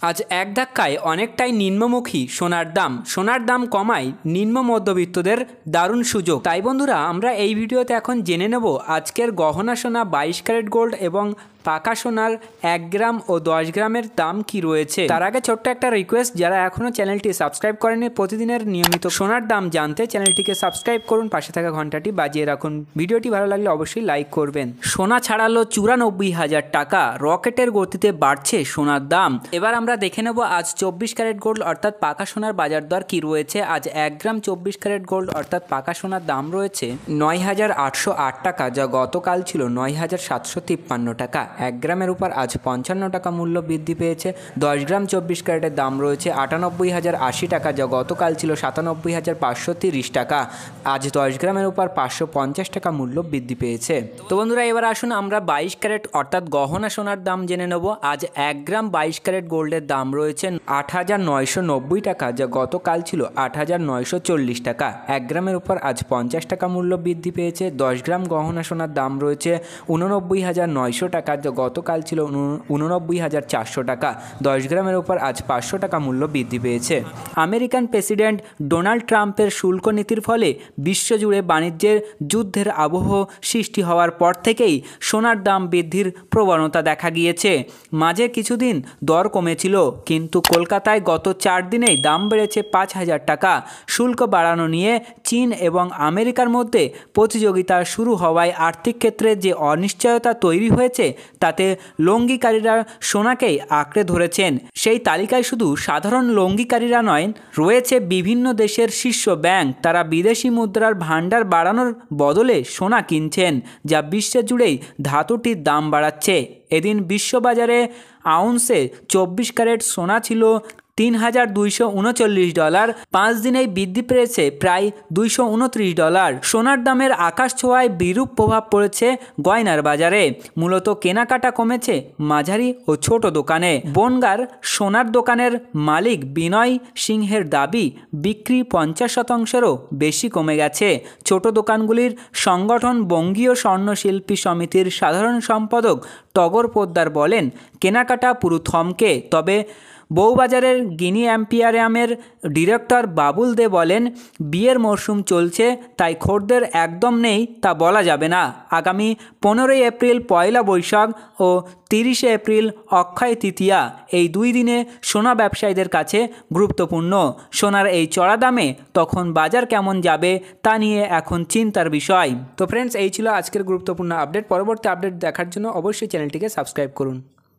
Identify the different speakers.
Speaker 1: আজ এক ধাক্কায় অনেকটাই নিম্নমুখী সোনার দাম কমায় নিম্ন মধ্যবিত্তদের দারুণ সুযোগ। তাই বন্ধুরা, আমরা এই ভিডিওতে এখন জেনে নেব আজকের গহনা সোনা 22 ক্যারেট গোল্ড এবং পাকা সোনার 1 গ্রাম ও 10 গ্রামের দাম কি রয়েছে। তার আগে ছোট্ট একটা রিকোয়েস্ট, যারা এখনও চ্যানেলটি সাবস্ক্রাইব করেনি, প্রতিদিনের নিয়মিত সোনার দাম জানতে চ্যানেলটিকে সাবস্ক্রাইব করুন, পাশে থাকা ঘন্টাটি বাজিয়ে রাখুন। ভিডিওটি ভালো লাগলে অবশ্যই লাইক করবেন। সোনা ছাড়ালো 94,000 টাকা, রকেটের গতিতে বাড়ছে সোনার দাম। এবার আমরা দেখে নেব আজ 24 ক্যারেট গোল্ড অর্থাৎ পাকা সোনার বাজার দর কি রয়েছে। আজ 1 গ্রাম 24 ক্যারেট গোল্ড অর্থাৎ পাকা সোনার দাম রয়েছে 9,808 টাকা, যা গতকাল ছিল 9,753 টাকা। 1 গ্রামের উপর আজ 55 টাকা মূল্য বৃদ্ধি পেয়েছে। 10 গ্রাম 24 ক্যারেটের দাম রয়েছে 98,080 টাকা, যা গতকাল ছিল 97,530 টাকা। আজ 10 গ্রামের উপর 550 টাকা মূল্য বৃদ্ধি পেয়েছে। তো বন্ধুরা, এবার আসুন আমরা 22 ক্যারেট অর্থাৎ গহনা সোনার দাম জেনে নেব। আজ 1 গ্রাম 22 ক্যারেট গোল্ডের দাম রয়েছে 8,990 টাকা, যা গতকাল ছিল 8,940 টাকা। 1 গ্রামের উপর আজ 50 টাকা মূল্য বৃদ্ধি পেয়েছে। 10 গ্রাম গহনা সোনার দাম রয়েছে 89,900 টাকা, যা গতকাল ছিল 89,400 টাকা। 10 গ্রামের উপর আজ 500 টাকা মূল্য বৃদ্ধি পেয়েছে। আমেরিকান প্রেসিডেন্ট ডোনাল্ড ট্রাম্পের শুল্ক নীতির ফলে বিশ্বজুড়ে বাণিজ্যের যুদ্ধের আবহ সৃষ্টি হওয়ার পর থেকেই সোনার দাম বৃদ্ধির প্রবণতা দেখা গিয়েছে। মাঝে কিছুদিন দর কমেছিল, কিন্তু কলকাতায় গত 4 দিনেই দাম বেড়েছে 5,000 টাকা। শুল্ক বাড়ানো নিয়ে চীন এবং আমেরিকার মধ্যে প্রতিযোগিতা শুরু হওয়ায় আর্থিক ক্ষেত্রে যে অনিশ্চয়তা তৈরি হয়েছে, তাতে লঙ্ঘিকারীরা সোনাকেই আঁকড়ে ধরেছেন। সেই তালিকায় শুধু সাধারণ লঙ্ঘিকারীরা নয়, রয়েছে বিভিন্ন দেশের শীর্ষ ব্যাংক। তারা বিদেশি মুদ্রার ভাণ্ডার বাড়ানোর বদলে সোনা কিনছেন, যা বিশ্বজুড়েই ধাতুটির দাম বাড়াচ্ছে। এদিন বিশ্ববাজারে আউন্সে 24 ক্যারেট সোনা ছিল $3,239। 5 দিনেই বৃদ্ধি পেয়েছে প্রায় $229। সোনার দামের আকাশ ছোঁয়ায় বিরূপ প্রভাব পড়েছে গয়নার বাজারে। মূলত কেনাকাটা কমেছে মাঝারি ও ছোট দোকানে। বনগাঁর সোনার দোকানের মালিক বিনয় সিংহের দাবি, বিক্রি 50%-রও বেশি কমে গেছে। ছোট দোকানগুলির সংগঠন বঙ্গীয় স্বর্ণশিল্পী সমিতির সাধারণ সম্পাদক টগর পোদ্দার বলেন, কেনাকাটা পুরো থমকে। তবে বউবাজারের গিনি এম্পিয়ারিয়ামের ডিরেক্টর বাবুল দে বলেন, বিয়ের মরশুম চলছে, তাই খদ্দের একদম নেই তা বলা যাবে না। আগামী 15 এপ্রিল পয়লা বৈশাখ ও 30 এপ্রিল অক্ষয় তৃতীয়া, এই 2 দিনে সোনা ব্যবসায়ীদের কাছে গুরুত্বপূর্ণ। সোনার এই চড়া দামে তখন বাজার কেমন যাবে তা নিয়ে এখন চিন্তার বিষয়। তো ফ্রেন্ডস, এই ছিল আজকের গুরুত্বপূর্ণ আপডেট। পরবর্তী আপডেট দেখার জন্য অবশ্যই চ্যানেলটিকে সাবস্ক্রাইব করুন।